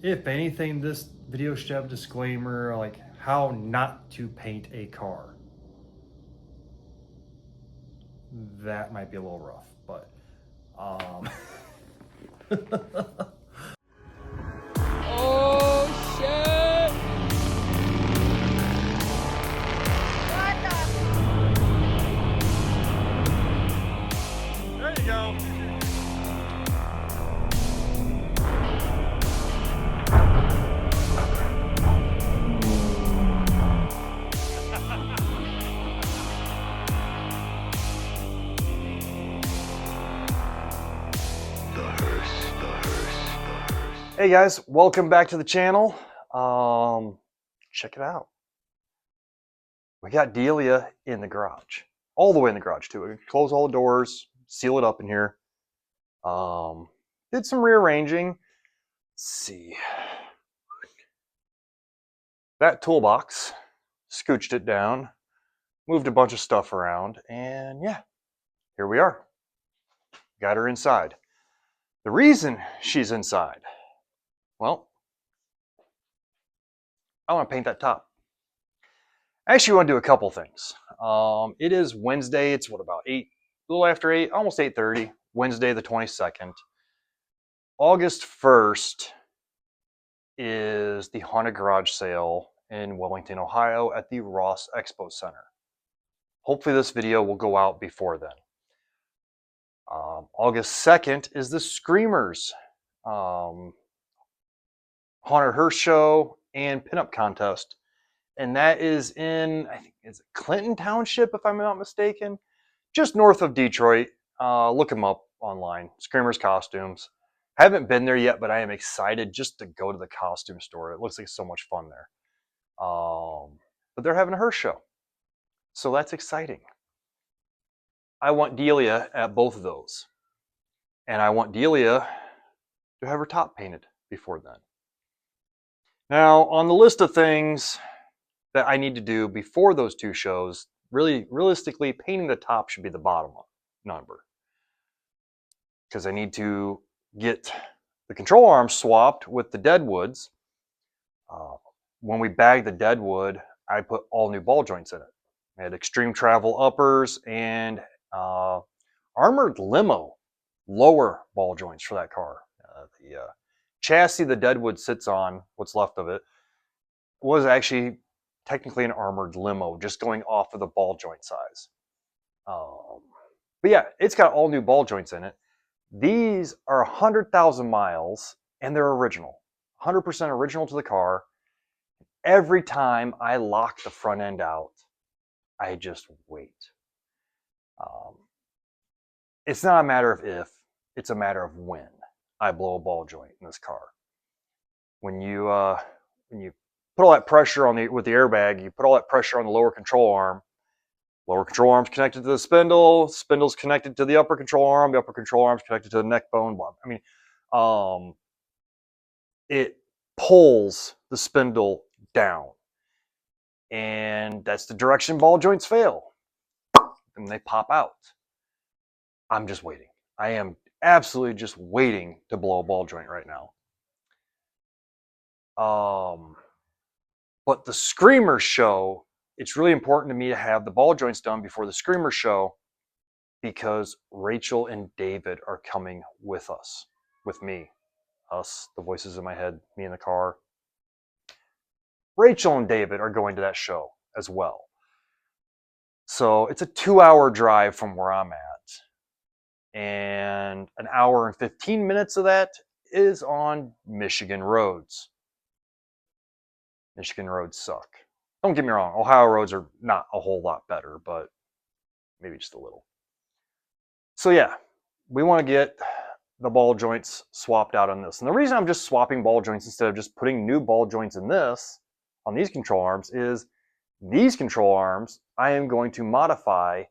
If anything, this video should have a disclaimer like how not to paint a car. That might be a little rough, but Oh shit! there you go. Hey guys, welcome back to the channel. Check it out. We got Delia in the garage, all the way in the garage too. We close all the doors, seal it up in here. Did some rearranging. Let's see. That toolbox, scooched it down, moved a bunch of stuff around, and yeah, here we are. Got her inside. The reason she's inside, well, I want to paint that top. I actually want to do a couple things. It is Wednesday. It's what, about 8, a little after 8, almost 8:30. Wednesday the 22nd. August 1st is the Haunted Garage sale in Wellington, Ohio at the Ross Expo Center. Hopefully this video will go out before then. August 2nd is the Screamers Haunted Hearse Show and Pinup Contest. And that is in, I think, is it Clinton Township, if I'm not mistaken? Just north of Detroit. Look them up online. Screamers costumes. I haven't been there yet, but I am excited just to go to the costume store. It looks like so much fun there. But they're having a hearse show. So that's exciting. I want Delia at both of those. And I want Delia to have her top painted before then. Now, on the list of things that I need to do before those two shows, really, realistically, painting the top should be the bottom number. Because I need to get the control arms swapped with the Deadwoods. When we bagged the Deadwood, I put all new ball joints in it. I had extreme travel uppers and armored limo lower ball joints for that car. The chassis the Deadwood sits on, what's left of it, was actually technically an armored limo, just going off of the ball joint size. But yeah, it's got all new ball joints in it. These are 100,000 miles and they're original. 100% original to the car. Every time I lock the front end out, I just wait. It's not a matter of if, it's a matter of when I blow a ball joint in this car. When you put all that pressure on with the airbag, you put all that pressure on the lower control arm. Lower control arm's connected to the spindle. Spindle's connected to the upper control arm. The upper control arm's connected to the neck bone. I mean, it pulls the spindle down, and that's the direction ball joints fail, and they pop out. I'm just waiting. I am absolutely just waiting to blow a ball joint right now. But the Screamer show, it's really important to me to have the ball joints done before the Screamer show, because Rachel and David are coming with us, with me, us, the voices in my head, me in the car. Rachel and David are going to that show as well. So it's a 2-hour drive from where I'm at. And an hour and 15 minutes of that is on Michigan roads. Michigan roads suck. Don't get me wrong, Ohio roads are not a whole lot better, but maybe just a little. So yeah, we want to get the ball joints swapped out on this. And the reason I'm just swapping ball joints instead of just putting new ball joints in this, on these control arms, is these control arms I am going to modify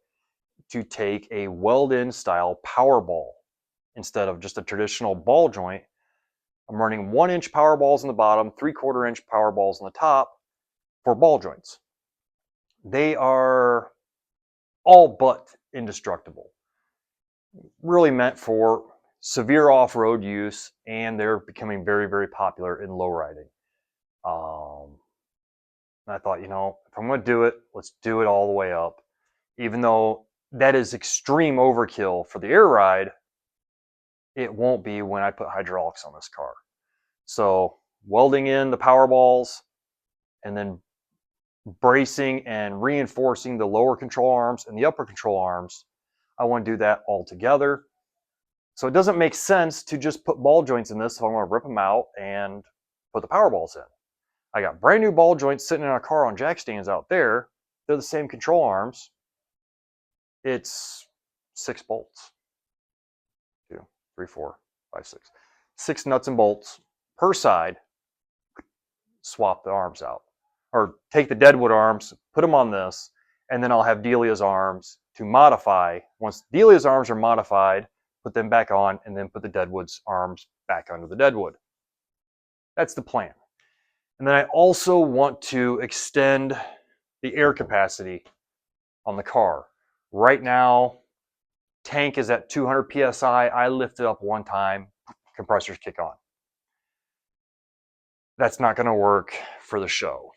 to take a weld-in style power ball instead of just a traditional ball joint. I'm running 1-inch power balls on the bottom, 3/4 inch power balls on the top for ball joints. They are all but indestructible. Really meant for severe off-road use, and they're becoming very, very popular in lowriding. And I thought, if I'm going to do it, let's do it all the way up. Even though that is extreme overkill for the air ride, it won't be when I put hydraulics on this car. So welding in the power balls and then bracing and reinforcing the lower control arms and the upper control arms, I want to do that all together. So it doesn't make sense to just put ball joints in this if I want to rip them out and put the power balls in. I got brand new ball joints sitting in a car on jack stands out there. They're the same control arms. It's 6 bolts. 2, 3, 4, 5, 6. 6 nuts and bolts per side. Swap the arms out. Or take the Deadwood arms, put them on this, and then I'll have Delia's arms to modify. Once Delia's arms are modified, put them back on, and then put the Deadwood's arms back onto the Deadwood. That's the plan. And then I also want to extend the air capacity on the car. Right now, tank is at 200 psi. I lift it up one time, compressors kick on. That's not going to work for the show.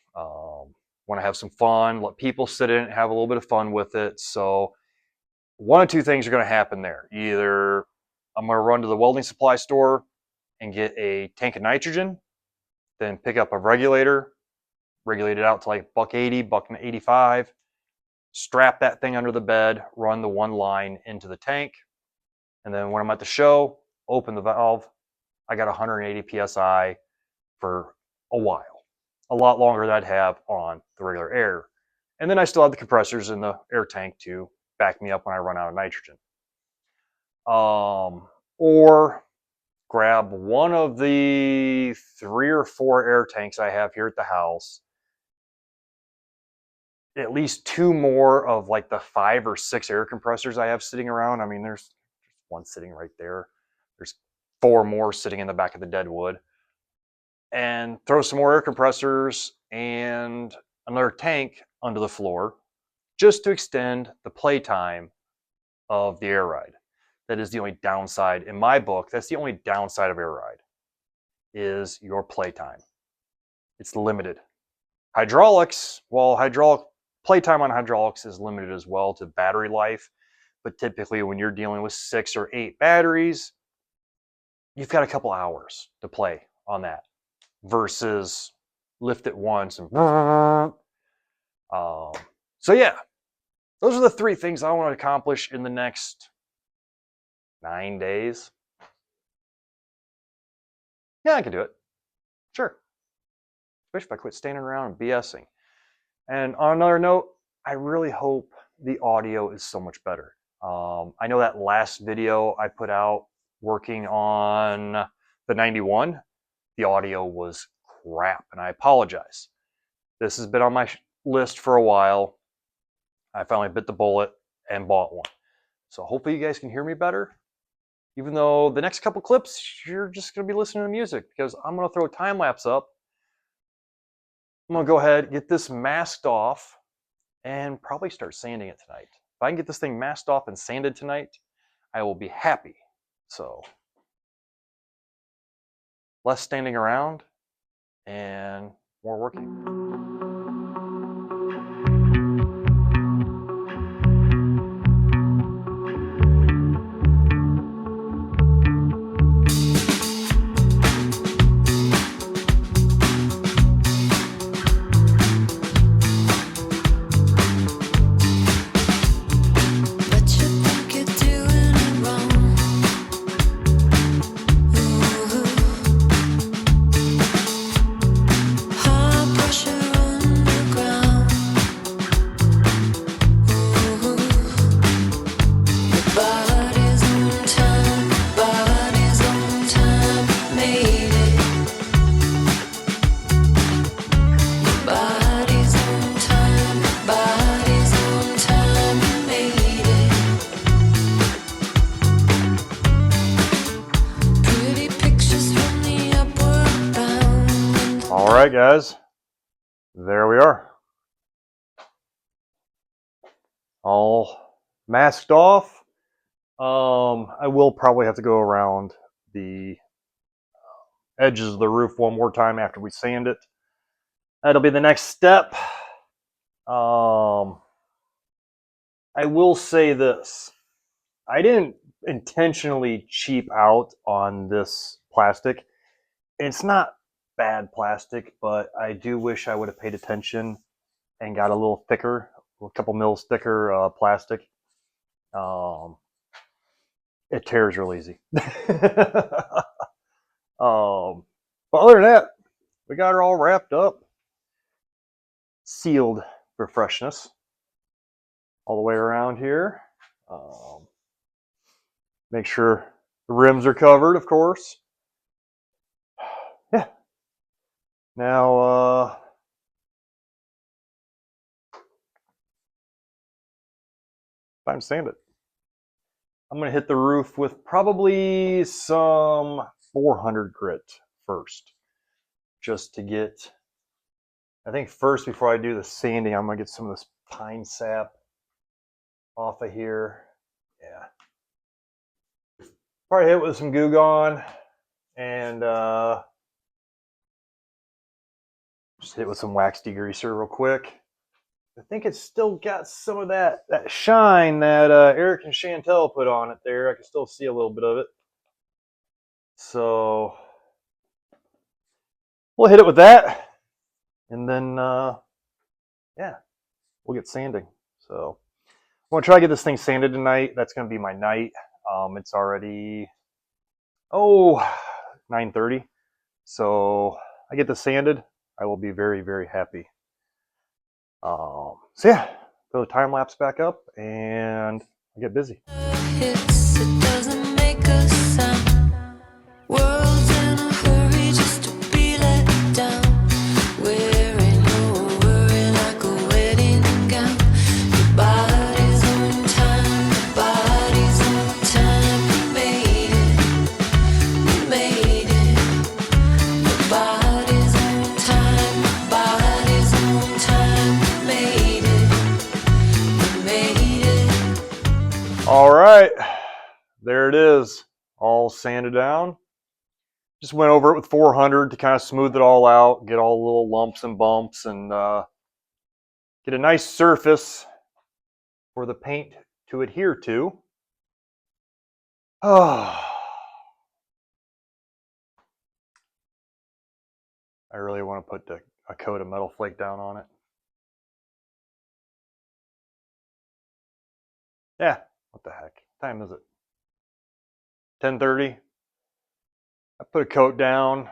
Want to have some fun, let people sit in it, have a little bit of fun with it. So one of two things are going to happen there. Either I'm going to run to the welding supply store and get a tank of nitrogen, then pick up a regulator, regulate it out to like $1.80, $1.85, strap that thing under the bed, run the one line into the tank, and then when I'm at the show, open the valve. I got 180 psi for a while. A lot longer than I'd have on the regular air. And then I still have the compressors in the air tank to back me up when I run out of nitrogen. Or grab one of the 3 or 4 air tanks I have here at the house, at least 2 more of like the 5 or 6 air compressors I have sitting around. I mean, there's one sitting right there. There's 4 more sitting in the back of the Deadwood. And throw some more air compressors and another tank under the floor just to extend the playtime of the air ride. That is the only downside in my book. That's the only downside of air ride is your playtime. It's limited. Hydraulics, well, playtime on hydraulics is limited as well to battery life. But typically when you're dealing with 6 or 8 batteries, you've got a couple hours to play on that. Versus lift it once and so yeah, those are the 3 things I want to accomplish in the next 9 days. Yeah, I can do it. Sure. Especially if I quit standing around and BSing. And on another note, I really hope the audio is so much better. I know that last video I put out working on the 91, the audio was crap, and I apologize. This has been on my list for a while. I finally bit the bullet and bought one. So hopefully you guys can hear me better. Even though the next couple clips, you're just going to be listening to music because I'm going to throw a time lapse up. I'm going to go ahead, get this masked off, and probably start sanding it tonight. If I can get this thing masked off and sanded tonight, I will be happy. So less standing around and more working. All right, guys, there we are. All masked off, I will probably have to go around the edges of the roof one more time after we sand it. That'll be the next step. I will say this. I didn't intentionally cheap out on this plastic. It's not bad plastic, but I do wish I would have paid attention and got a little thicker, a couple mils thicker plastic. It tears real easy. But other than that, we got her all wrapped up, sealed for freshness all the way around here. Make sure the rims are covered, of course. Yeah. Now, time to sand it. I'm going to hit the roof with probably some 400 grit first, just to get, I think first before I do the sanding, I'm going to get some of this pine sap off of here. Yeah. Probably hit it with some Goo Gone and just hit it with some wax degreaser real quick. I think it's still got some of that shine that Eric and Chantel put on it there. I can still see a little bit of it. So we'll hit it with that. And then, yeah, we'll get sanding. So I'm going to try to get this thing sanded tonight. That's going to be my night. It's already, 9:30. So I get this sanded. I will be very, very happy. So yeah, throw the time lapse back up and I get busy. It doesn't make a sound. World's in a hurry just to be let down. Wearing no worry like a wedding gown. Your body's on time, your body's on time. You made it, you made it. Your body's on time, your body's on time. You made it, you made it. All right, there it is, all sanded down. Just went over it with 400 to kind of smooth it all out, get all the little lumps and bumps, and get a nice surface for the paint to adhere to. I really want to put a coat of metal flake down on it. Yeah, what the heck? What time is it? 10:30. I put a coat down,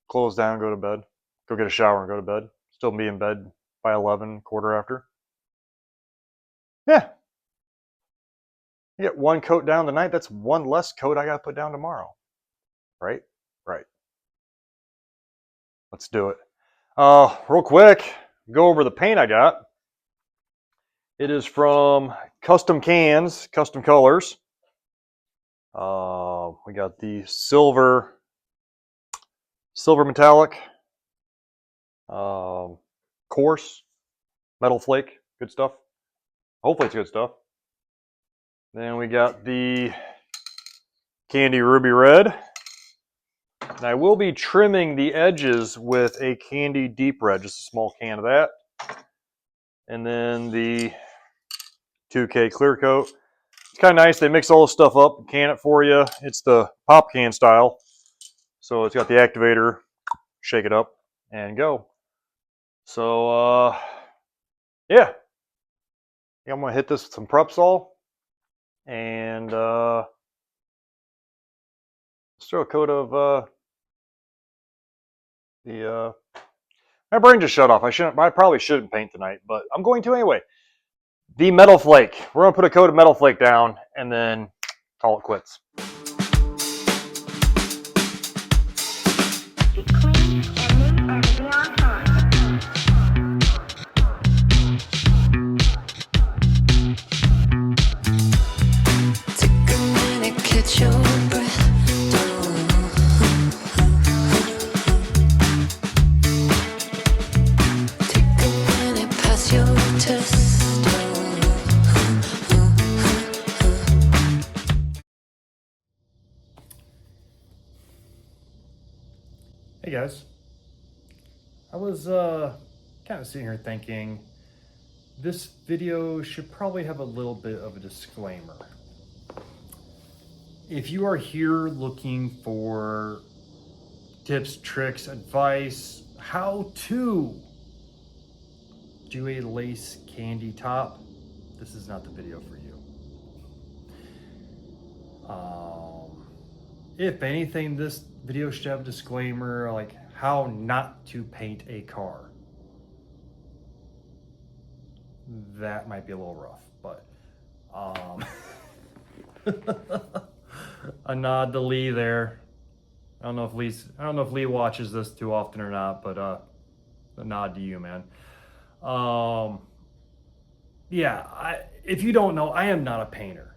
close down, go to bed. Go get a shower and go to bed. Still be in bed by 11, quarter after. Yeah. You get one coat down tonight, that's one less coat I got to put down tomorrow. Right? Right. Let's do it. Real quick, go over the paint I got. It is from Custom Cans, Custom Colors. We got the silver metallic, coarse, metal flake, good stuff. Hopefully it's good stuff. Then we got the candy ruby red. And I will be trimming the edges with a candy deep red, just a small can of that. And then the 2K clear coat. It's kind of nice. They mix all this stuff up and can it for you. It's the pop can style. So it's got the activator, shake it up, and go. So, yeah. I think I'm going to hit this with some Prepsol. And let's throw a coat of my brain just shut off. I probably shouldn't paint tonight, but I'm going to anyway. The metal flake. We're going to put a coat of metal flake down and then call it quits. Take a minute, catch your breath. Take a minute, pass your test. guys. I was kind of sitting here thinking this video should probably have a little bit of a disclaimer. If you are here looking for tips, tricks, advice, how to do a lace candy top, this is not the video for you. If anything, this video should have a disclaimer like how not to paint a car. That might be a little rough, but a nod to Lee there. I don't know if Lee watches this too often or not, but a nod to you, man. Yeah, if you don't know, I am not a painter.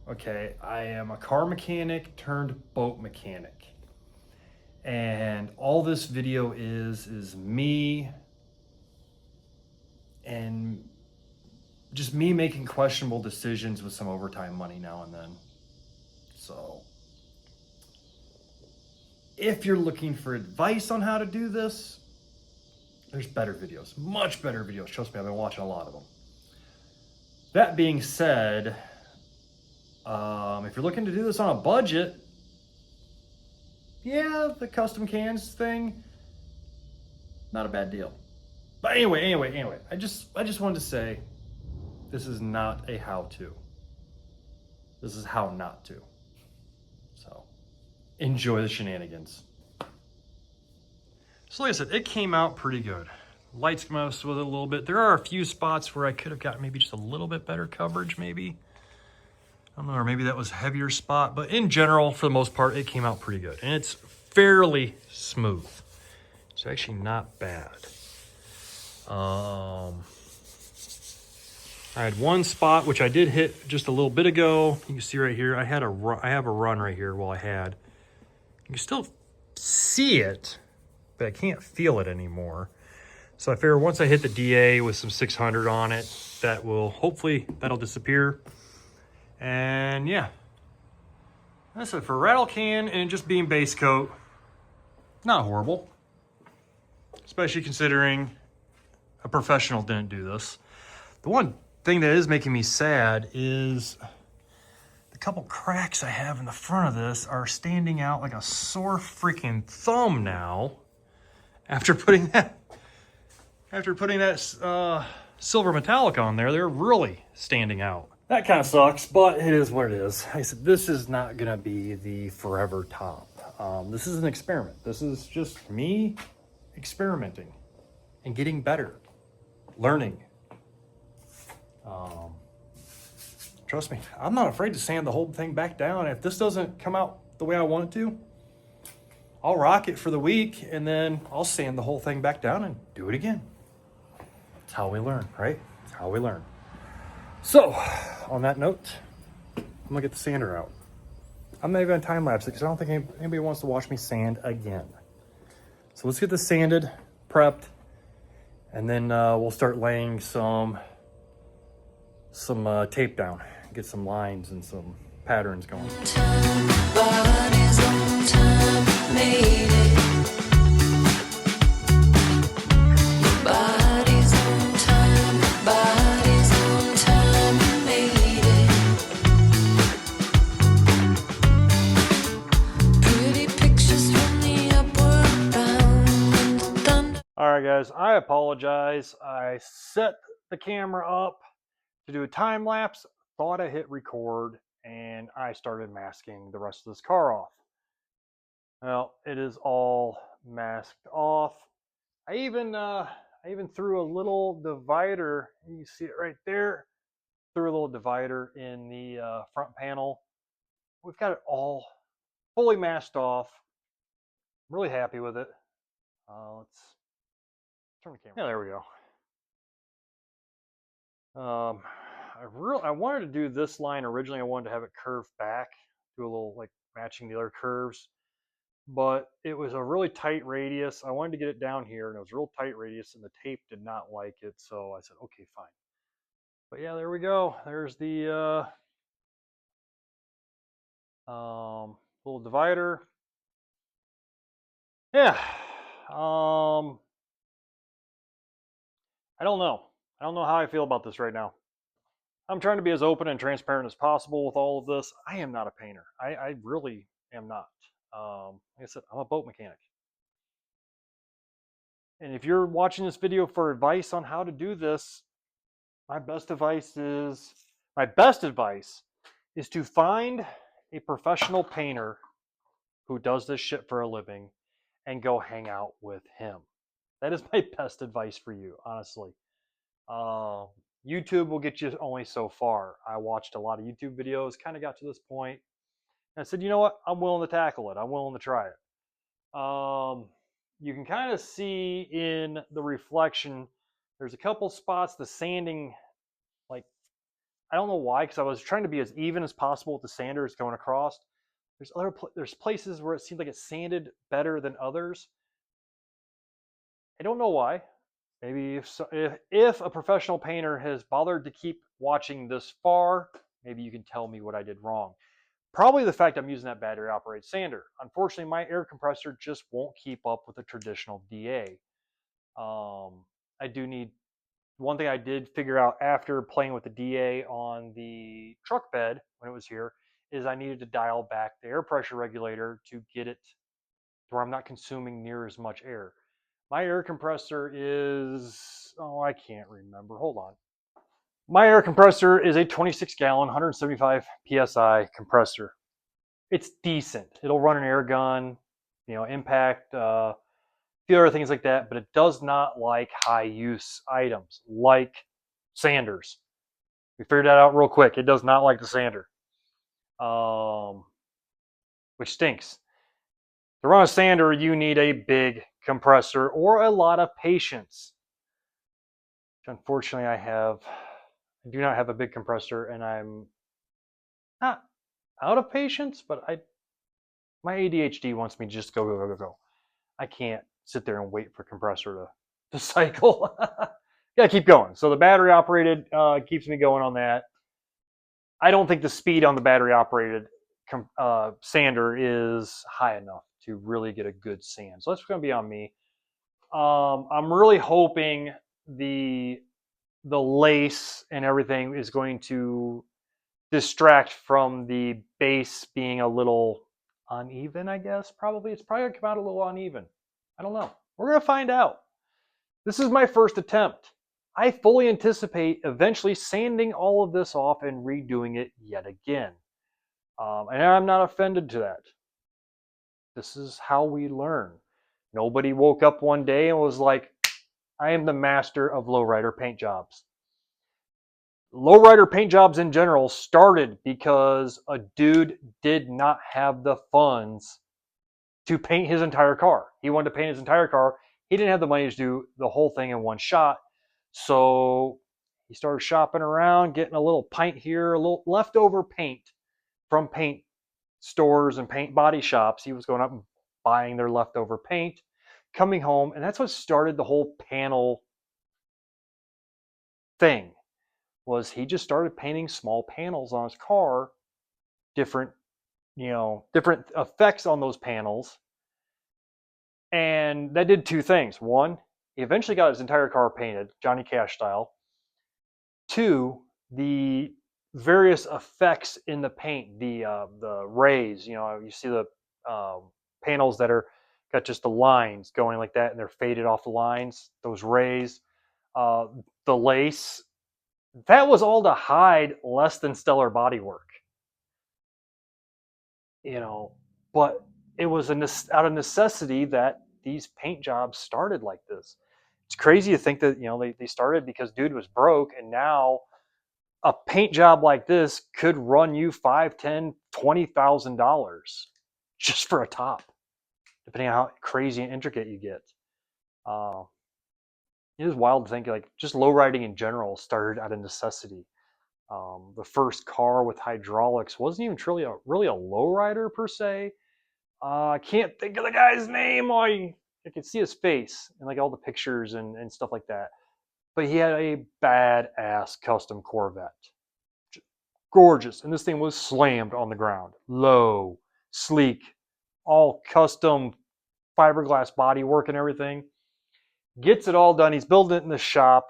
Okay, I am a car mechanic turned boat mechanic. And all this video is me and just me making questionable decisions with some overtime money now and then. So, if you're looking for advice on how to do this, there's better videos, much better videos. Trust me, I've been watching a lot of them. That being said, if you're looking to do this on a budget, yeah, the custom cans thing, not a bad deal. But anyway, I just wanted to say, this is not a how-to. This is how not to. So, enjoy the shenanigans. So like I said, it came out pretty good. Lights messed with it a little bit. There are a few spots where I could have gotten maybe just a little bit better coverage, maybe. I don't know, or maybe that was a heavier spot, but in general, for the most part, it came out pretty good. And it's fairly smooth. It's actually not bad. I had one spot, which I did hit just a little bit ago. You can see right here, I have a run right here while I had. You can still see it, but I can't feel it anymore. So I figure once I hit the DA with some 600 on it, that'll disappear. And yeah, that's it for rattle can and just being base coat. Not horrible, especially considering a professional didn't do this. The one thing that is making me sad is the couple cracks I have in the front of this are standing out like a sore freaking thumb now after putting that silver metallic on there. They're really standing out. That kind of sucks, but it is what it is. Like I said, this is not gonna be the forever top. This is an experiment. This is just me experimenting and getting better, learning. Trust me, I'm not afraid to sand the whole thing back down. If this doesn't come out the way I want it to, I'll rock it for the week and then I'll sand the whole thing back down and do it again. It's how we learn, right? It's how we learn. So, on that note, I'm gonna get the sander out. I'm not even gonna time lapse it because I don't think anybody wants to watch me sand again. So let's get this sanded, prepped, and then we'll start laying some tape down, get some lines and some patterns going. Body's on time, made it. Your body's on time, body's on time, made it. Pretty pictures from the upward bound and the thunder. All right, guys, I apologize. I set the camera up to do a time lapse, thought I hit record, and I started masking the rest of this car off. Well, it is all masked off. I even threw a little divider. You see it right there. Threw a little divider in the front panel. We've got it all fully masked off. I'm really happy with it. Let's turn the camera. Yeah, there we go. I wanted to do this line originally. I wanted to have it curved back, do a little like matching the other curves, but it was a really tight radius. I wanted to get it down here, and it was a real tight radius, and the tape did not like it. So I said, okay, fine. But yeah, there we go. There's the little divider. Yeah, I don't know. I don't know how I feel about this right now. I'm trying to be as open and transparent as possible with all of this. I am not a painter. I really am not. Like I said, I'm a boat mechanic. And if you're watching this video for advice on how to do this, my best advice is to find a professional painter who does this shit for a living and go hang out with him. That is my best advice for you, honestly. YouTube will get you only so far. I watched a lot of YouTube videos, kind of got to this point, and I said, you know what? I'm willing to tackle it. I'm willing to try it. You can kind of see in the reflection, there's a couple spots, the sanding, like, I don't know why, because I was trying to be as even as possible with the sanders going across. There's places where it seemed like it sanded better than others. I don't know why. Maybe if a professional painter has bothered to keep watching this far, maybe you can tell me what I did wrong. Probably the fact I'm using that battery operated sander. Unfortunately, my air compressor just won't keep up with a traditional DA. I do need, one thing I did figure out after playing with the DA on the truck bed when it was here is I needed to dial back the air pressure regulator to get it to where I'm not consuming near as much air. My air compressor is, oh, I can't remember. Hold on. My air compressor is a 26-gallon, 175 PSI compressor. It's decent. It'll run an air gun, impact, a few other things like that, but it does not like high-use items like sanders. We figured that out real quick. It does not like the sander, which stinks. To run a sander, you need a big compressor or a lot of patience. Unfortunately, I do not have a big compressor, and I'm not out of patience, but my ADHD wants me to just go. I can't sit there and wait for compressor to cycle. Gotta keep going. So the battery operated keeps me going on that. I don't think the speed on the battery operated sander is high enough to really get a good sand. So that's going to be on me. I'm really hoping the lace and everything is going to distract from the base being a little uneven, I guess. Probably. It's probably going to come out a little uneven. I don't know. We're going to find out. This is my first attempt. I fully anticipate eventually sanding all of this off and redoing it yet again. And I'm not offended to that. This is how we learn. Nobody woke up one day and was like, I am the master of lowrider paint jobs. Lowrider paint jobs in general started because a dude did not have the funds to paint his entire car. He wanted to paint his entire car. He didn't have the money to do the whole thing in one shot. So he started shopping around, getting a little pint here, a little leftover paint from paint stores and paint body shops. He was going up and buying their leftover paint, coming home, and that's what started the whole panel thing. Was he just started painting small panels on his car, different effects on those panels. And that did two things. One, he eventually got his entire car painted, Johnny Cash style. Two, the various effects in the paint, the rays, you see the panels that are got just the lines going like that and they're faded off the lines, those rays, the lace, that was all to hide less than stellar bodywork. But it was out of necessity that these paint jobs started like this. It's crazy to think that they started because dude was broke, and now a paint job like this could run you $5,000, $10,000, $20,000 just for a top, depending on how crazy and intricate you get. It is wild to think like just low riding in general started out of necessity. The first car with hydraulics wasn't even really a low rider per se. I can't think of the guy's name. I can see his face in like all the pictures and stuff like that. But he had a badass custom Corvette. Gorgeous. And this thing was slammed on the ground. Low, sleek, all custom fiberglass body work and everything. Gets it all done. He's building it in the shop.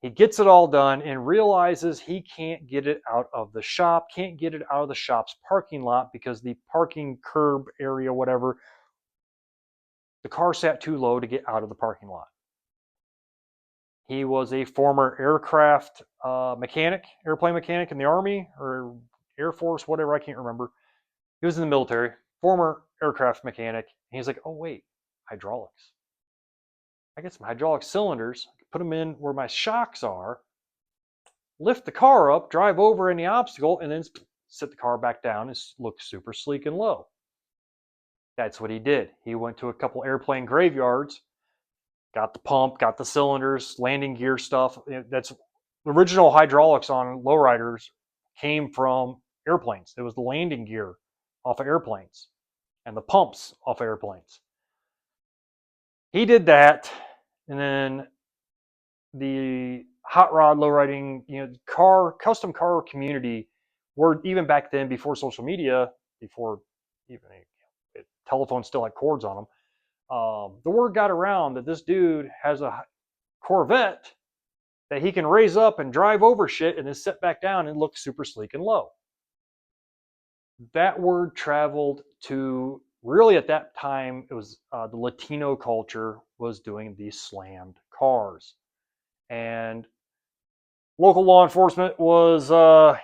He gets it all done and realizes he can't get it out of the shop, can't get it out of the shop's parking lot because the parking curb area, whatever, the car sat too low to get out of the parking lot. He was a former aircraft mechanic, airplane mechanic in the Army or Air Force, whatever, I can't remember. He was in the military, former aircraft mechanic. And he's like, oh, wait, hydraulics. I get some hydraulic cylinders, put them in where my shocks are, lift the car up, drive over any obstacle, and then sit the car back down and look super sleek and low. That's what he did. He went to a couple airplane graveyards, got the pump, got the cylinders, landing gear stuff. That's the original hydraulics on lowriders came from airplanes. It was the landing gear off of airplanes and the pumps off of airplanes. He did that, and then the hot rod lowriding, custom car community, were even back then, before social media, before even telephones still had cords on them. The word got around that this dude has a Corvette that he can raise up and drive over shit and then sit back down and look super sleek and low. That word traveled to, really at that time, it was the Latino culture was doing these slammed cars. And local law enforcement was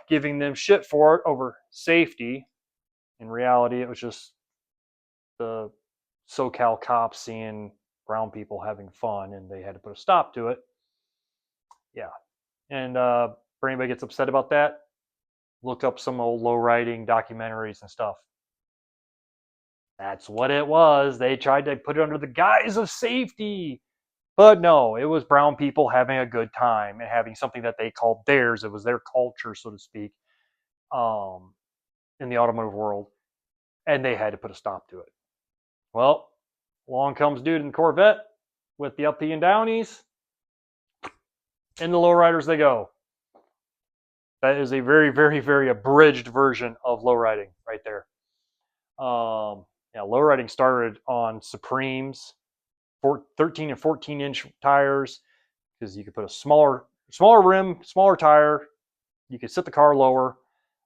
giving them shit for it over safety. In reality, it was just the SoCal cops seeing brown people having fun, and they had to put a stop to it. Yeah. And for anybody gets upset about that, look up some old lowriding documentaries and stuff. That's what it was. They tried to put it under the guise of safety. But no, it was brown people having a good time and having something that they called theirs. It was their culture, so to speak, in the automotive world. And they had to put a stop to it. Well, along comes dude in the Corvette with the uppy and downies. And the lowriders they go. That is a very, very, very abridged version of lowriding right there. Lowriding started on Supremes, 13 and 14-inch tires, because you could put a smaller rim, smaller tire. You could sit the car lower.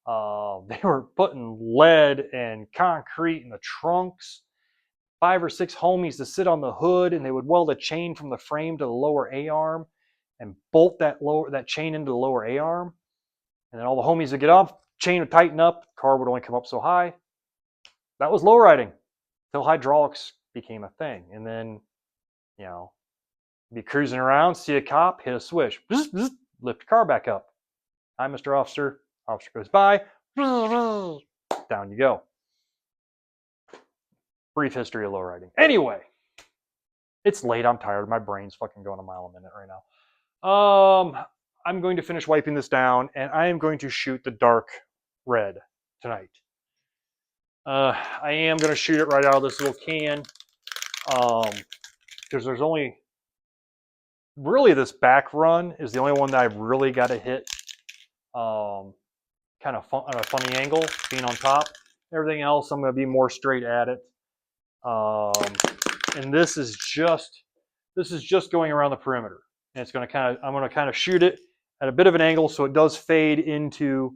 They were putting lead and concrete in the trunks. 5 or 6 homies to sit on the hood, and they would weld a chain from the frame to the lower A-arm and bolt that chain into the lower A-arm. And then all the homies would get off, chain would tighten up, the car would only come up so high. That was lowriding until hydraulics became a thing. And then, be cruising around, see a cop, hit a switch, lift the car back up. Hi, Mr. Officer. Officer goes by, down you go. Brief history of lowriding. Anyway, it's late. I'm tired. My brain's fucking going a mile a minute right now. I'm going to finish wiping this down, and I am going to shoot the dark red tonight. I am going to shoot it right out of this little can, because there's only really this back run is the only one that I've really got to hit kind of on a funny angle, being on top. Everything else, I'm going to be more straight at it. And this is just going around the perimeter, and it's going to I'm going to kind of shoot it at a bit of an angle so it does fade into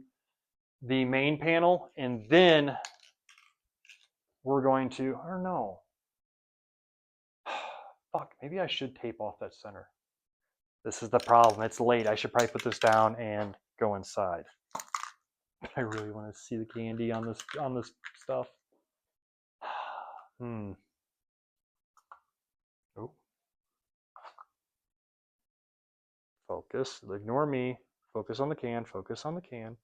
the main panel, and then we're going to, I don't know. Fuck, maybe I should tape off that center. This is the problem. It's late. I should probably put this down and go inside. I really want to see the candy on this stuff. Oh. Focus. Ignore me. Focus on the can. Focus on the can.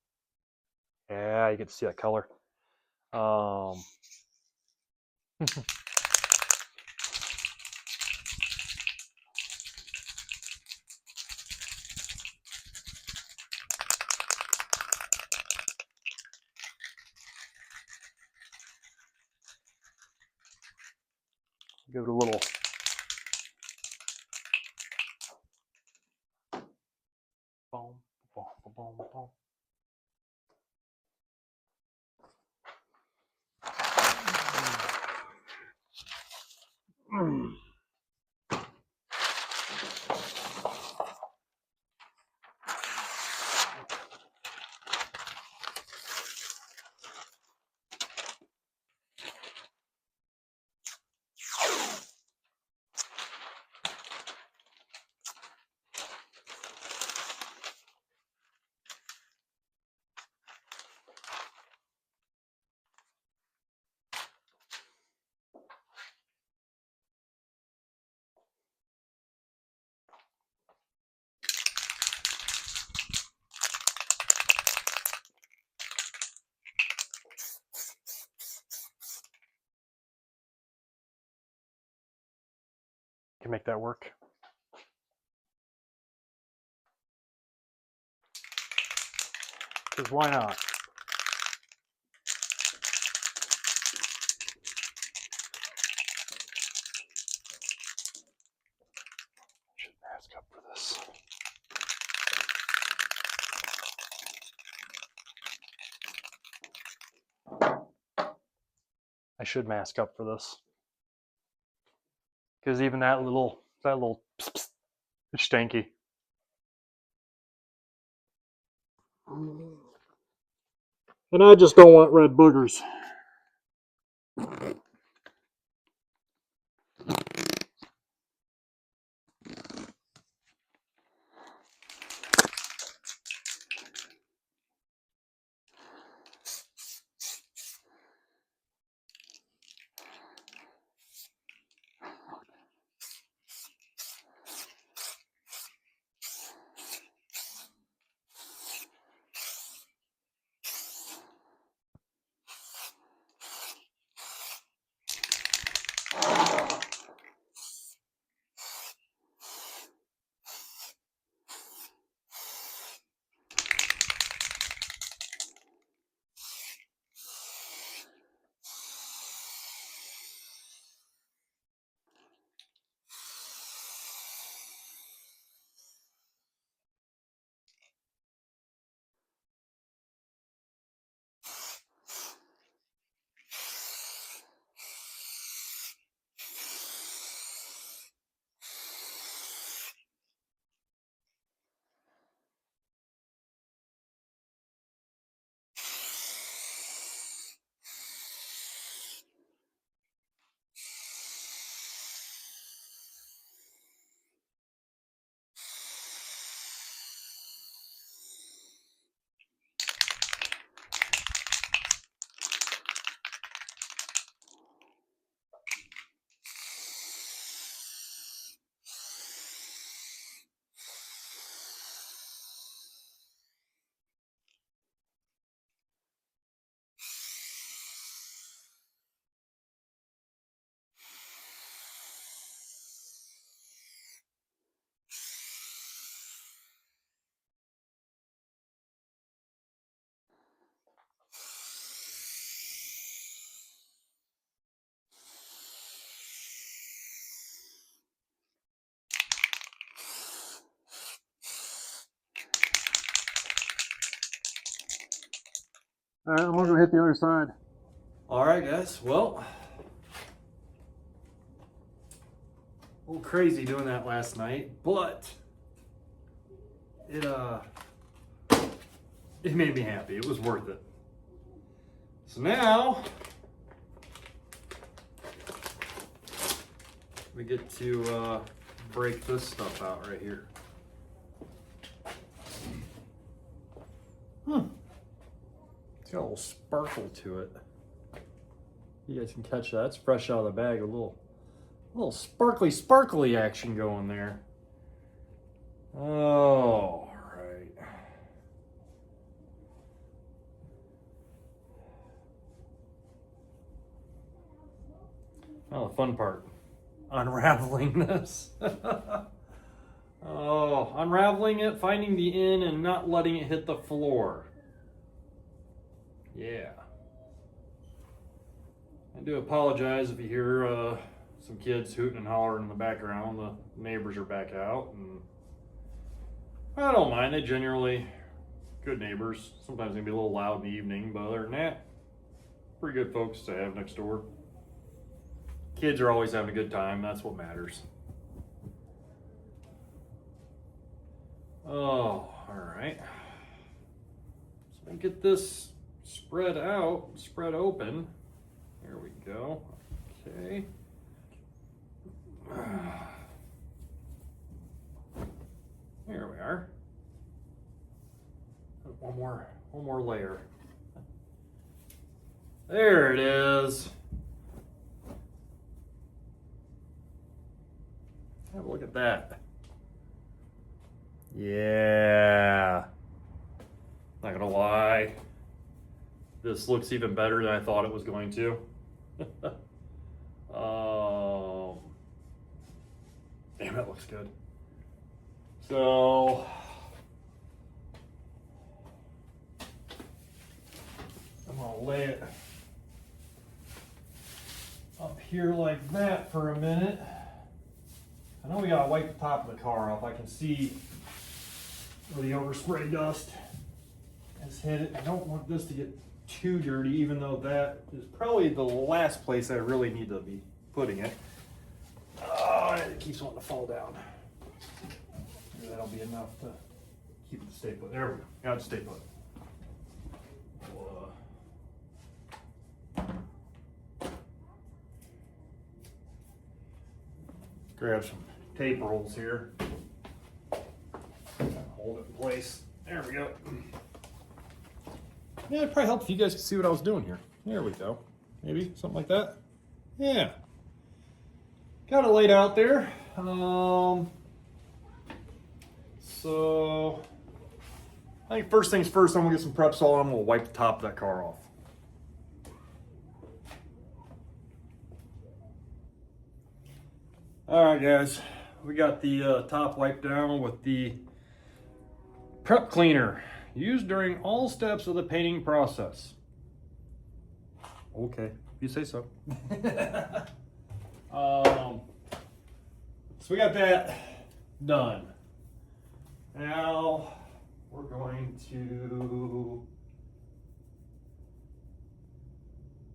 Yeah, you get to see that color. Give it a little boom, boom, boom, boom. can make that work. Because why not? Should mask up for this. I should mask up for this. Because even that little pss, pss, it's stanky. And I just don't want red boogers. All right, I'm going to hit the other side. All right, guys. Well, a little crazy doing that last night, but it made me happy. It was worth it. So now we get to break this stuff out right here. It's got a little sparkle to it. You guys can catch that. It's fresh out of the bag. A little sparkly action going there. Oh, right. Now the fun part, unraveling this. Oh, unraveling it, finding the end, and not letting it hit the floor. Yeah. I do apologize if you hear some kids hooting and hollering in the background. The neighbors are back out, and I don't mind. They generally good neighbors. Sometimes they can be a little loud in the evening, but other than that, pretty good folks to have next door. Kids are always having a good time. That's what matters. Oh, all right. So I get this spread open. There we go. Okay. There we are. One more layer. There it is. Have a look at that. Yeah. Not gonna lie. This looks even better than I thought it was going to. Damn, that looks good. So I'm gonna lay it up here like that for a minute. I know we gotta wipe the top of the car off. I can see where the overspray dust has hit it. I don't want this to get too dirty, even though that is probably the last place I really need to be putting it. Oh, it keeps wanting to fall down. Maybe that'll be enough to keep it to stay put. There we go. Got it to stay put. Grab some tape rolls here. Hold it in place. There we go. Yeah, it'd probably help if you guys could see what I was doing here. There we go. Maybe something like that. Yeah. Got it laid out there. So I think first things first, I'm gonna get some prep salt and I'm gonna wipe the top of that car off. All right, guys, we got the top wiped down with the prep cleaner used during all steps of the painting process. Okay, you say so. So we got that done. Now we're going to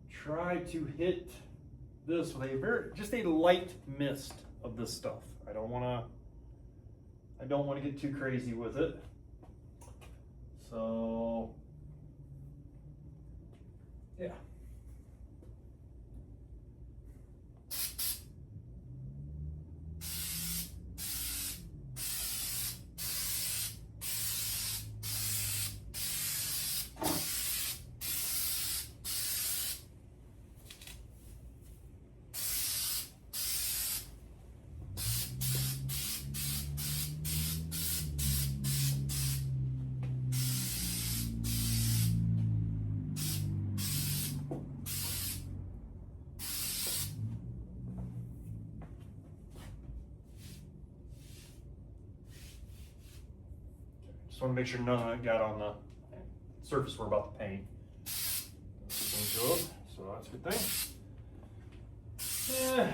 try to hit this with just a light mist of this stuff. I don't want to get too crazy with it. So yeah. Just want to make sure none of it got on the surface we're about to paint. So that's a good thing. Yeah.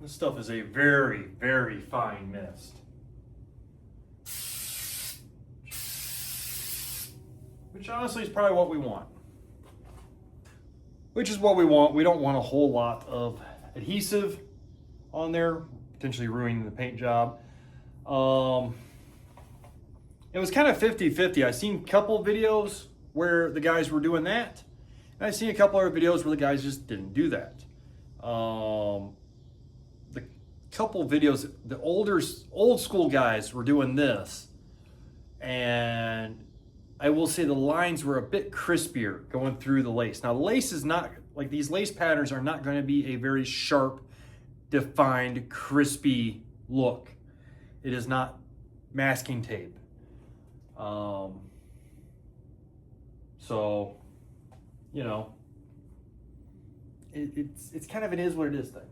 This stuff is a very, very fine mist. Which honestly is probably what we want. Which is what we want. We don't want a whole lot of adhesive on there, potentially ruining the paint job. It was kind of 50-50. I've seen a couple videos where the guys were doing that. And I've seen a couple other videos where the guys just didn't do that. The couple videos, the old school guys were doing this. And I will say the lines were a bit crispier going through the lace. Now, lace is not, like these lace patterns are not going to be a very sharp, defined, crispy look. It is not masking tape. So, you know, it's kind of an is what it is thing.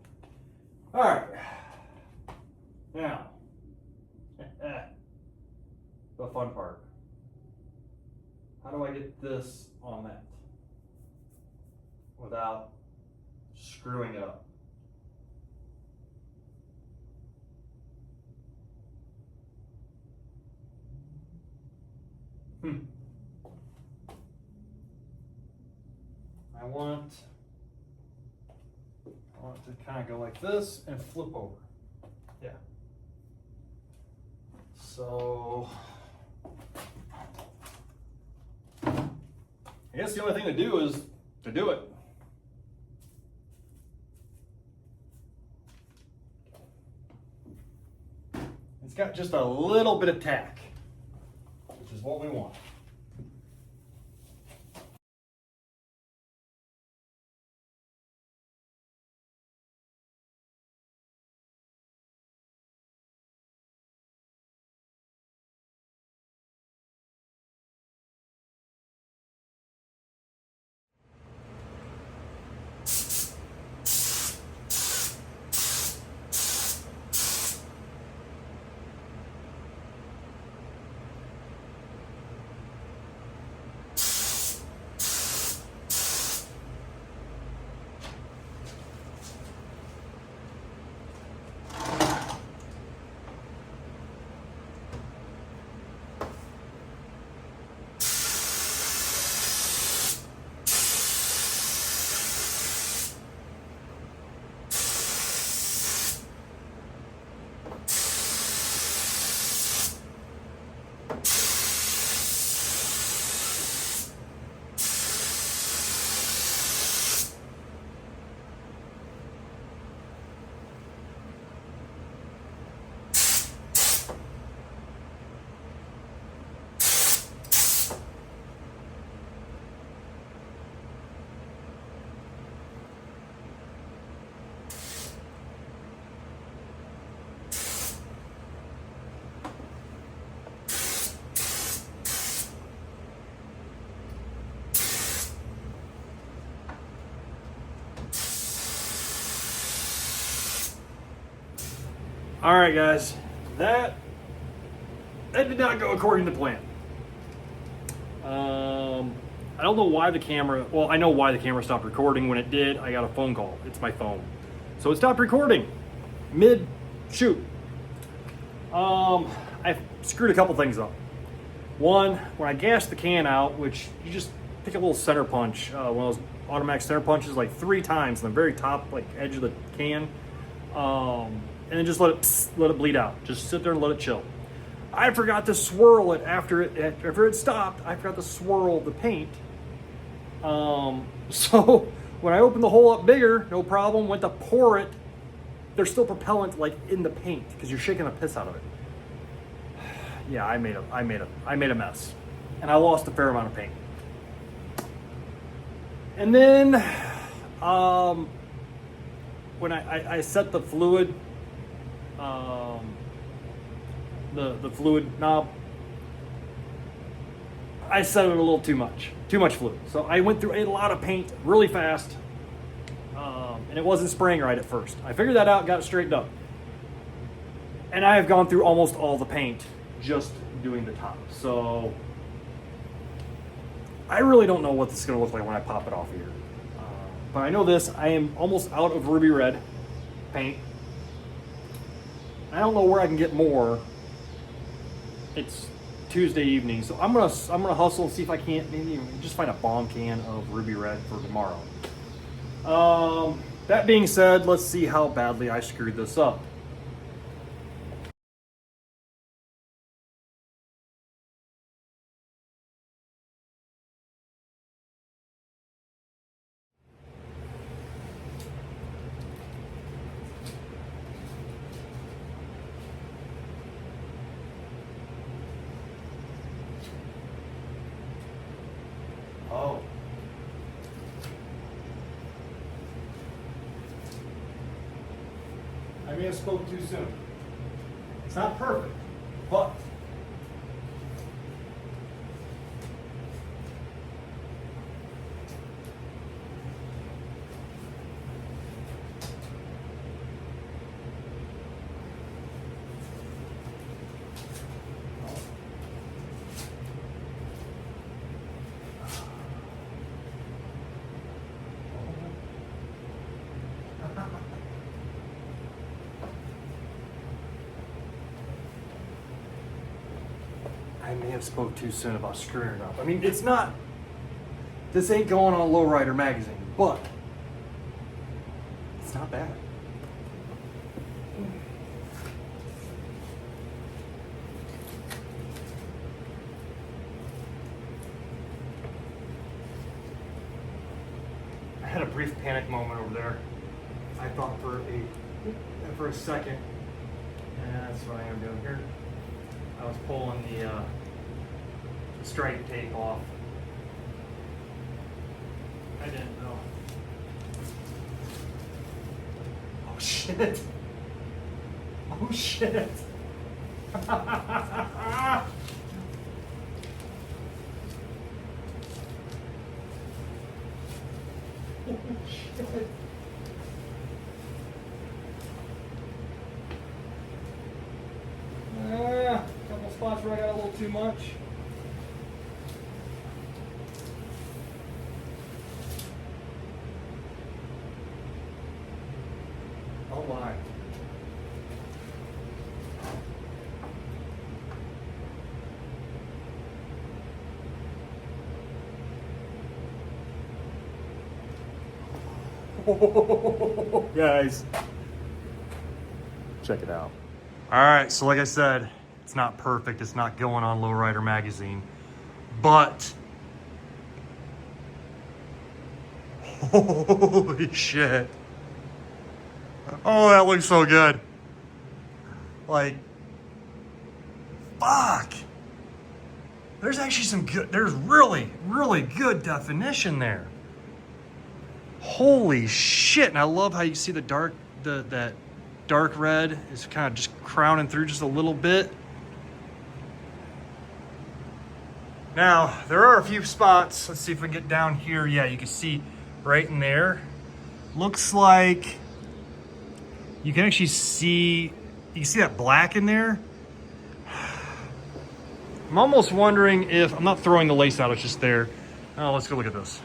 All right. Now, the fun part. How do I get this on that without screwing it up? I want to kind of go like this and flip over. Yeah. So I guess the only thing to do is to do it. It's got just a little bit of tack, which is what we want. All right, guys, that did not go according to plan. I don't know why the camera, well, I know why the camera stopped recording. When it did, I got a phone call. It's my phone. So it stopped recording mid-shoot. I screwed a couple things up. One, when I gassed the can out, which you just take a little center punch, one of those automatic center punches, like 3 times on the very top, like edge of the can, and then just let it bleed out. Just sit there and let it chill. I forgot to swirl it after it stopped. I forgot to swirl the paint. So when I opened the hole up bigger, no problem. Went to pour it. There's still propellant like in the paint because you're shaking the piss out of it. Yeah, I made a mess, and I lost a fair amount of paint. And then when I set the fluid, the fluid knob, I set it a little too much fluid. So I went through a lot of paint really fast, and it wasn't spraying right at first. I figured that out, got it straightened up. And I have gone through almost all the paint just doing the top. So I really don't know what this is going to look like when I pop it off here. But I know this, I am almost out of ruby red paint. I don't know where I can get more. It's Tuesday evening, so I'm gonna hustle and see if I can't maybe even just find a bomb can of ruby red for tomorrow. That being said, let's see how badly I screwed this up. Oh. I may have spoke too soon. It's not perfect, but I may have spoke too soon about screwing it up. I mean, it's not, this ain't going on Lowrider magazine, but it's not bad. I had a brief panic moment over there. I thought for a second, and that's what I am doing here. I was pulling the stripe tape off. I didn't know. Oh shit. Oh shit. Oh shit. Couple spots where I got a little too much. Oh my. Guys, check it out. All right, so like I said, it's not perfect. It's not going on Lowrider magazine, but holy shit. Oh, that looks so good. Like, fuck. There's actually some good, there's really, really good definition there. Holy shit. And I love how you see the dark, that dark red is kind of just crowning through just a little bit. Now, there are a few spots. Let's see if we can get down here. Yeah, you can see right in there. Looks like you can actually see You see that black in there? I'm almost wondering if, I'm not throwing the lace out, it's just there. Oh, let's go look at this.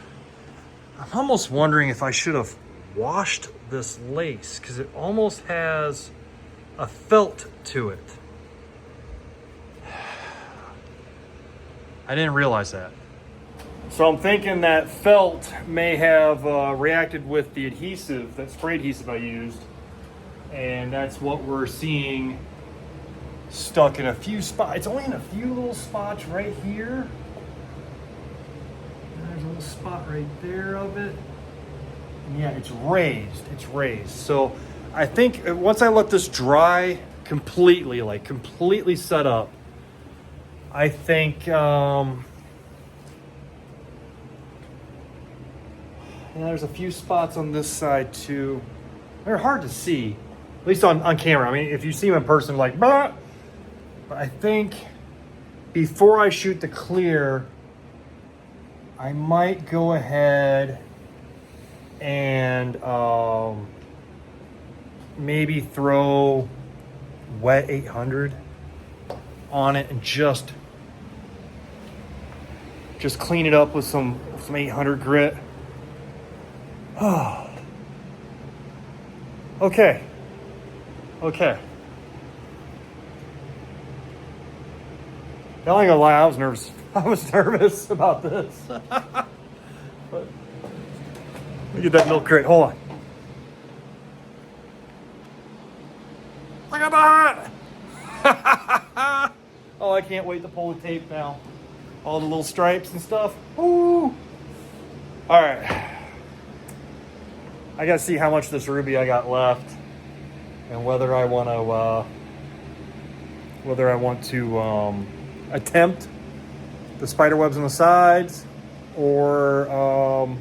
I'm almost wondering if I should have washed this lace because it almost has a felt to it. I didn't realize that. So I'm thinking that felt may have reacted with the adhesive, that spray adhesive I used. And that's what we're seeing stuck in a few spots. It's only in a few little spots right here. And there's a little spot right there of it. And yeah, it's raised. It's raised. So I think once I let this dry completely, like completely set up, I think there's a few spots on this side too. They're hard to see, at least on camera. I mean, if you see them in person, like, blah. But I think before I shoot the clear, I might go ahead and maybe throw wet 800 on it and just clean it up with some 800 grit. Oh. Okay. I ain't gonna lie, I was nervous. I was nervous about this. But let me get that milk crate. Hold on. Look at that! Oh, I can't wait to pull the tape now. All the little stripes and stuff. Woo! All right. I gotta see how much of this ruby I got left, and whether I want to attempt the spider webs on the sides, or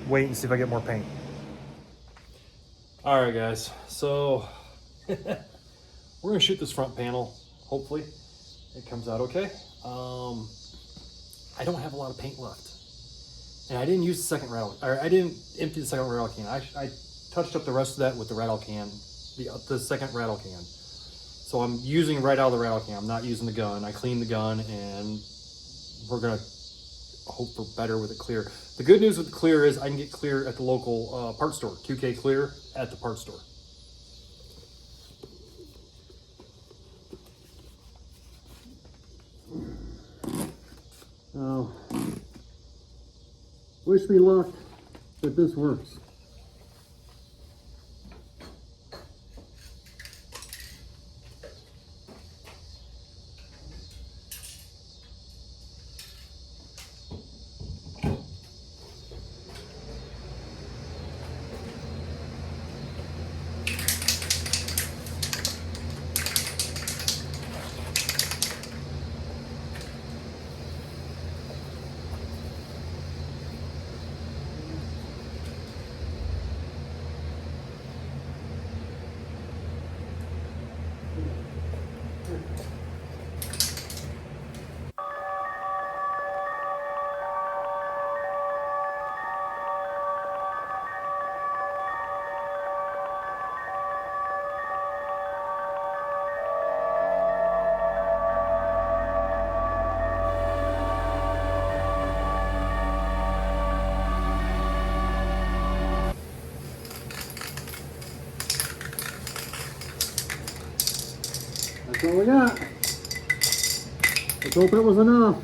wait and see if I get more paint. All right, guys. So we're gonna shoot this front panel. Hopefully, it comes out okay. I don't have a lot of paint left. And I didn't use the second rattle, or I didn't empty the second rattle can. I touched up the rest of that with the rattle can, the second rattle can. So I'm using right out of the rattle can. I'm not using the gun. I cleaned the gun, and we're gonna hope for better with it clear. The good news with the clear is I can get clear at the local parts store, 2K clear at the parts store. Oh. Wish me luck that this works. That's all we got. Let's hope it was enough.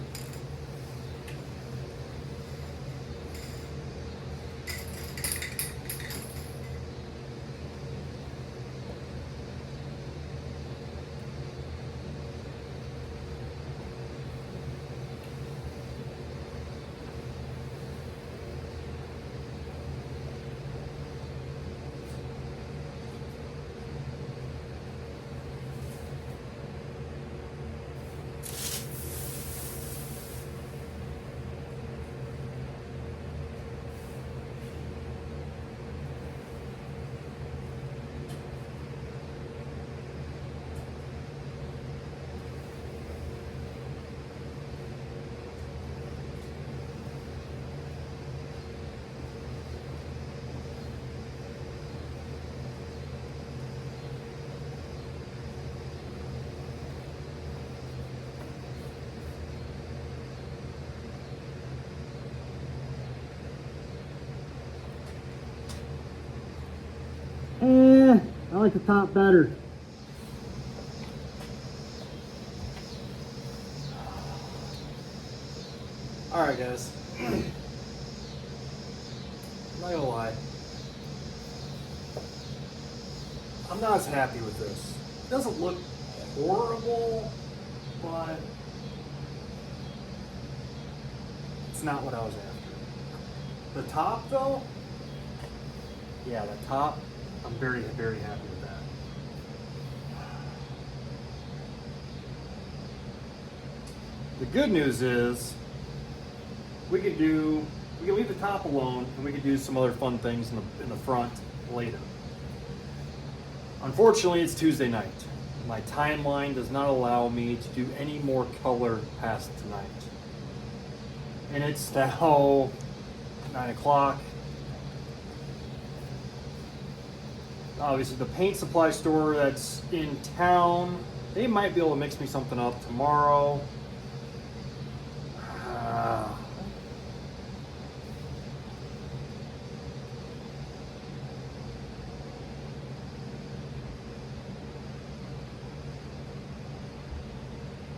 like the top better. All right, guys. I'm not gonna lie. I'm not as happy with this. It doesn't look horrible, but it's not what I was after. The top, though, yeah, the top, I'm very, very happy with that. The good news is we could leave the top alone, and we could do some other fun things in the front later. Unfortunately, it's Tuesday night. My timeline does not allow me to do any more color past tonight. And it's now 9 o'clock. Obviously, the paint supply store that's in town, they might be able to mix me something up tomorrow.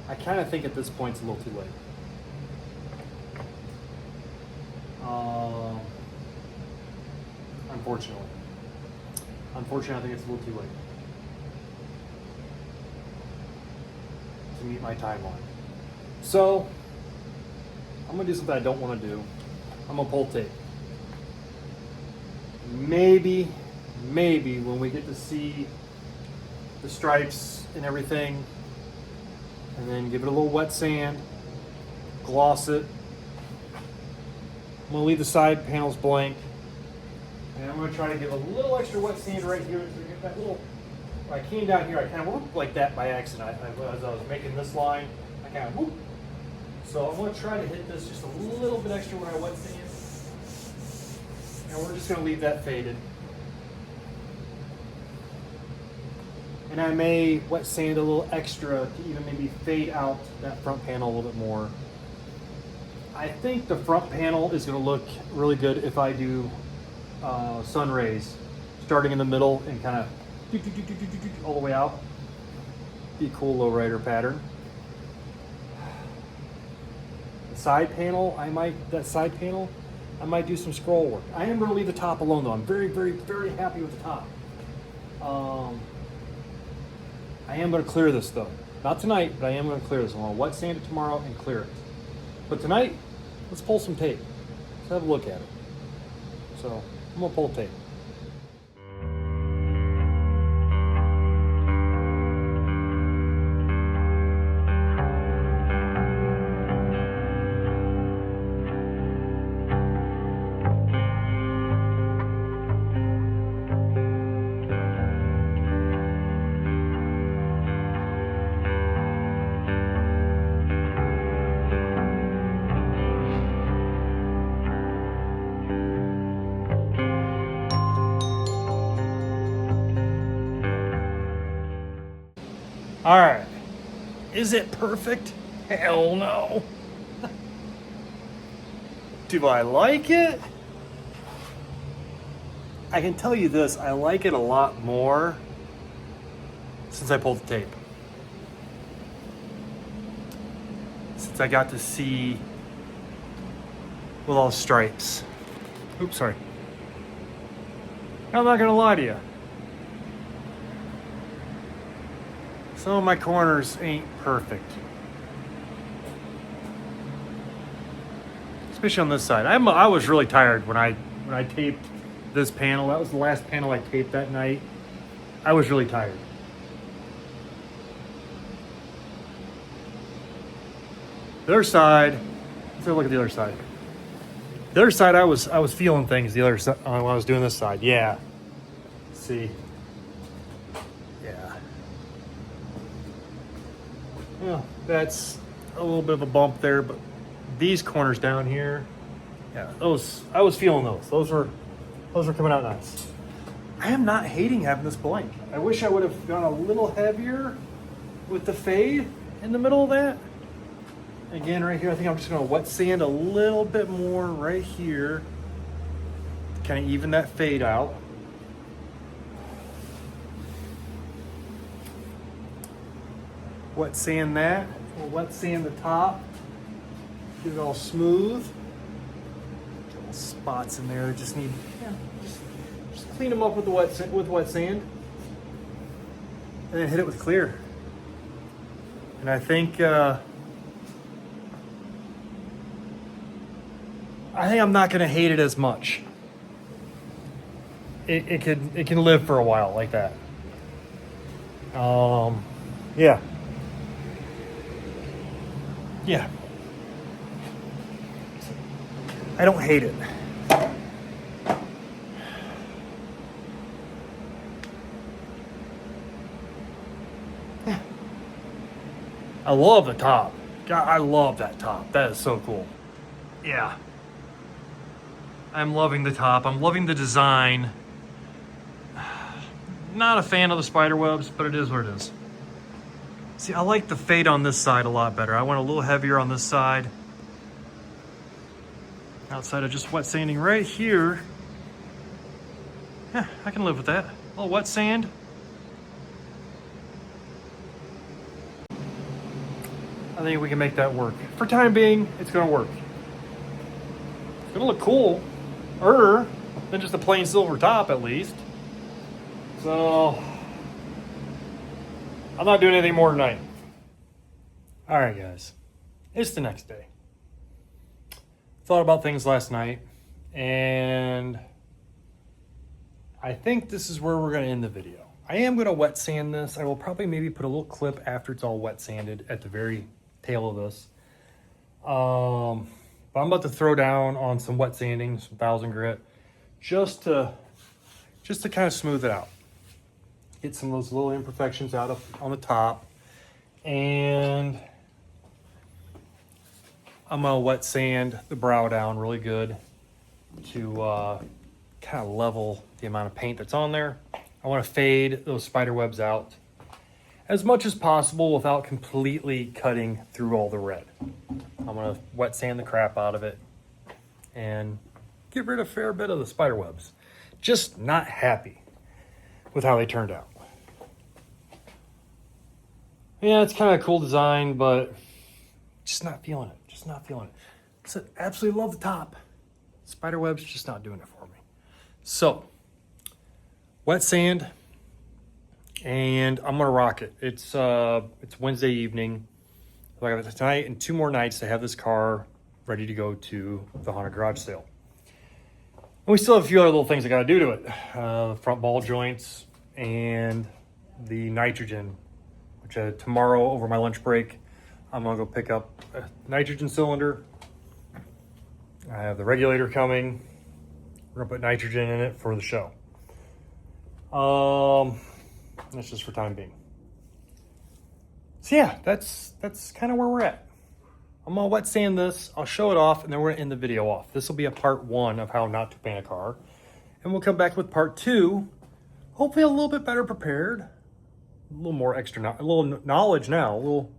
I kind of think at this point it's a little too late. Unfortunately, I think it's a little too late to meet my timeline. So, I'm gonna do something I don't want to do. I'm gonna pull tape. Maybe when we get to see the stripes and everything, and then give it a little wet sand, gloss it. I'm gonna leave the side panels blank, and I'm gonna try to give a little extra wet sand right here to get that little. When I came down here, I kind of whooped like that by accident. As I was making this line, I kind of whooped. So I'm gonna try to hit this just a little bit extra when I wet sand, and we're just gonna leave that faded. And I may wet sand a little extra to even maybe fade out that front panel a little bit more. I think the front panel is going to look really good if I do sun rays, starting in the middle and kind of all the way out. Be a cool lowrider pattern. The side panel, I might do some scroll work. I am going to leave the top alone though. I'm very, very, very happy with the top. I am going to clear this though. Not tonight, but I am going to clear this. I'm going to wet sand it tomorrow and clear it. But tonight, let's pull some tape. Let's have a look at it. So, I'm going to pull tape. All right. Is it perfect? Hell no. Do I like it? I can tell you this, I like it a lot more since I pulled the tape. Since I got to see with all the stripes. Oops, sorry. I'm not gonna lie to you. Some of my corners ain't perfect. Especially on this side. I was really tired when I taped this panel. That was the last panel I taped that night. I was really tired. The other side, let's have a look at the other side. The other side, I was feeling things the other side when I was doing this side. Yeah. See. Yeah, that's a little bit of a bump there, but these corners down here, yeah, those I was feeling those. Those were coming out nice. I am not hating having this blank. I wish I would have gone a little heavier with the fade in the middle of that. Again, right here, I think I'm just going to wet sand a little bit more right here, kind of even that fade out. Wet sand that. We'll wet sand the top. Get it all smooth. Little spots in there that just need, just clean them up with the wet sand, and then hit it with clear. And I think I'm not gonna hate it as much. It can live for a while like that. Yeah. Yeah. I don't hate it. Yeah. I love the top. God, I love that top. That is so cool. Yeah. I'm loving the top. I'm loving the design. Not a fan of the spider webs, but it is what it is. See, I like the fade on this side a lot better. I went a little heavier on this side. Outside of just wet sanding right here. Yeah, I can live with that. A little wet sand. I think we can make that work. For time being, it's gonna work. It's gonna look cool. Than just a plain silver top at least. So, I'm not doing anything more tonight. All right, guys. It's the next day. Thought about things last night, and I think this is where we're going to end the video. I am going to wet sand this. I will probably maybe put a little clip after it's all wet sanded at the very tail of this. But I'm about to throw down on some wet sanding, some 1000 grit, just to kind of smooth it out. Get some of those little imperfections out of on the top, and I'm gonna wet sand the brow down really good to kind of level the amount of paint that's on there. I want to fade those spider webs out as much as possible without completely cutting through all the red. I'm gonna wet sand the crap out of it and get rid of a fair bit of the spider webs. Just not happy with how they turned out. Yeah, it's kind of a cool design, but just not feeling it. Just not feeling it. So, absolutely love the top. Spider webs just not doing it for me. So, wet sand, and I'm gonna rock it. It's Wednesday evening. So I got tonight and 2 more nights to have this car ready to go to the haunted garage sale. And we still have a few other little things I got to do to it. The front ball joints and the nitrogen, which tomorrow over my lunch break, I'm going to go pick up a nitrogen cylinder. I have the regulator coming. We're going to put nitrogen in it for the show. That's just for time being. So yeah, that's kind of where we're at. I'm gonna wet sand this, I'll show it off, and then we're gonna end the video off. This will be a part 1 of how not to paint a car. And we'll come back with part 2, hopefully a little bit better prepared. A little more a little knowledge now. We'll,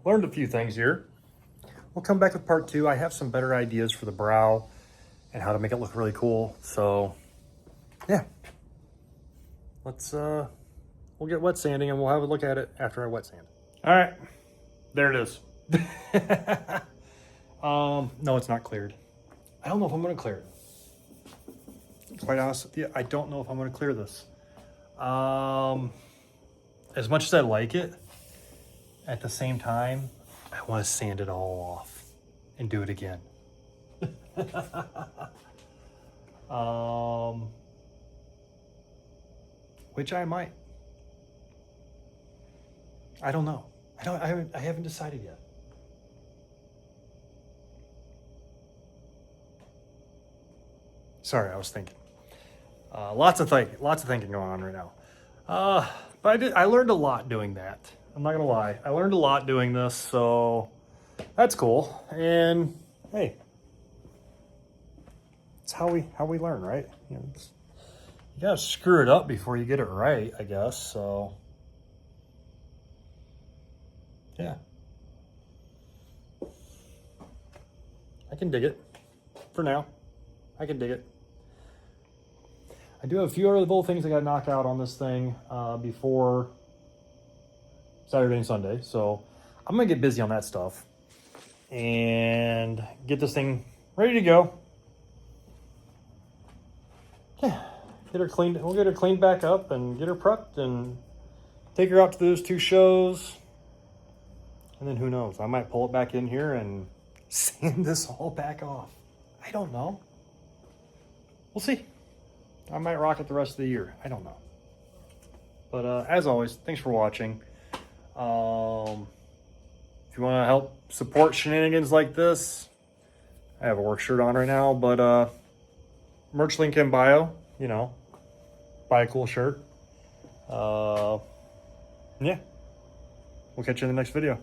learned a few things here. We'll come back with part 2. I have some better ideas for the brow and how to make it look really cool. So, yeah. Let's, we'll get wet sanding and we'll have a look at it after I wet sand. All right, there it is. No, it's not cleared. I don't know if I'm going to clear it. Quite honest with you, I don't know if I'm going to clear this. As much as I like it, at the same time, I want to sand it all off and do it again. Which I might. I don't know. I haven't decided yet. Sorry, I was thinking. Lots of thinking going on right now. But I learned a lot doing that. I'm not gonna lie. I learned a lot doing this, so that's cool. And hey, it's how we learn, right? You gotta screw it up before you get it right, I guess. So yeah, I can dig it for now. I can dig it. I do have a few other little things I got to knock out on this thing before Saturday and Sunday. So I'm going to get busy on that stuff and get this thing ready to go. Yeah, get her cleaned. We'll get her cleaned back up and get her prepped and take her out to those 2 shows. And then who knows? I might pull it back in here and sand this all back off. I don't know. We'll see. I might rock it the rest of the year. I don't know. But as always, thanks for watching. If you want to help support shenanigans like this, I have a work shirt on right now, but merch link in bio, you know, buy a cool shirt. Yeah, we'll catch you in the next video.